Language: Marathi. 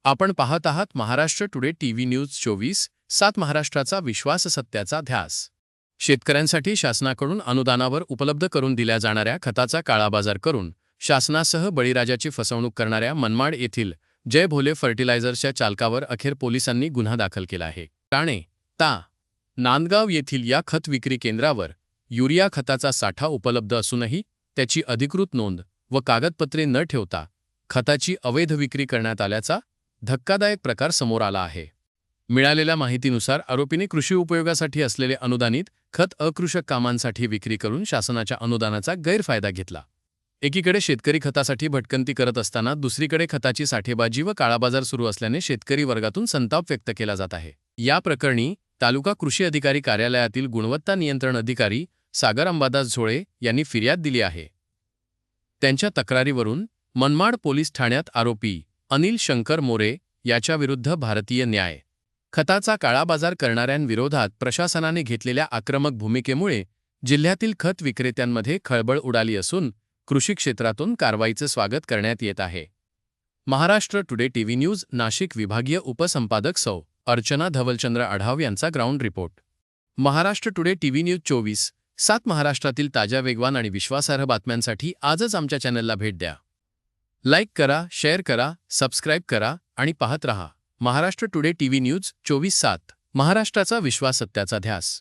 आपण पाहत आहात महाराष्ट्र टुडे टीव्ही न्यूज 24/7 महाराष्ट्राचा विश्वास सत्याचा ध्यास। शेतकऱ्यांसाठी शासनाकडून अनुदानावर उपलब्ध करून दिल्या जाणाऱ्या खताचा काळाबाजार करून शासनासह बळीराजाची फसवणूक करणाऱ्या मनमाड येथील जय भोले फर्टिलायझर्सच्या चालकावर अखेर पोलिसांनी गुन्हा दाखल केला आहे। ठाणे, ता, नांदगाव येथील या खत विक्री केंद्रावर युरिया खताचा साठा उपलब्ध असूनही त्याची अधिकृत नोंद व कागदपत्रे न ठेवता खताची अवैध विक्री करण्यात आल्याचा धक्कादायक प्रकार समोर आला आहे। मिळालेल्या माहितीनुसार आरोपीने कृषी उपयोगासाठी असलेले अनुदानित खत अकृषक कामांसाठी विक्री करून शासनाच्या अनुदानाचा गैरफायदा घेतला। एकीकडे शेतकरी खतासाठी भटकंती करत असताना दुसरीकडे खताची साठेबाजी व काळाबाजार सुरू असल्याने शेतकरी वर्गातून संताप व्यक्त केला जात आहे। या प्रकरणी तालुका कृषी अधिकारी कार्यालयातील गुणवत्ता नियंत्रण अधिकारी सागर अंबादास झोळे यांनी फिर्याद दिली आहे। त्यांच्या तक्रारीवरून मनमाड पोलीस ठाण्यात आरोपी अनिल शंकर मोरे याच्याविरुद्ध भारतीय न्याय खताचा काळाबाजार करणाऱ्यांविरोधात प्रशासनाने घेतलेल्या आक्रमक भूमिकेमुळे जिल्ह्यातील खत विक्रेत्यांमध्ये खळबळ उडाली असून कृषी क्षेत्रातून कारवाईचे स्वागत करण्यात येत आहे। Maharashtra today TV news Nashik विभागीय उपसंपादक सौ अर्चना धवलचंद्र आढाव यांचा ground report. Maharashtra today TV news 24/7 महाराष्ट्रातील ताज्या, वेगवान आणि विश्वासार्ह बातम्यांसाठी आजच आमच्या चॅनलला भेट द्या। लाईक करा, शेअर करा, सबस्क्राईब करा आणि पाहत रहा महाराष्ट्र टुडे टीव्ही न्यूज 24/7 महाराष्ट्राचा विश्वास सत्याचा ध्यास।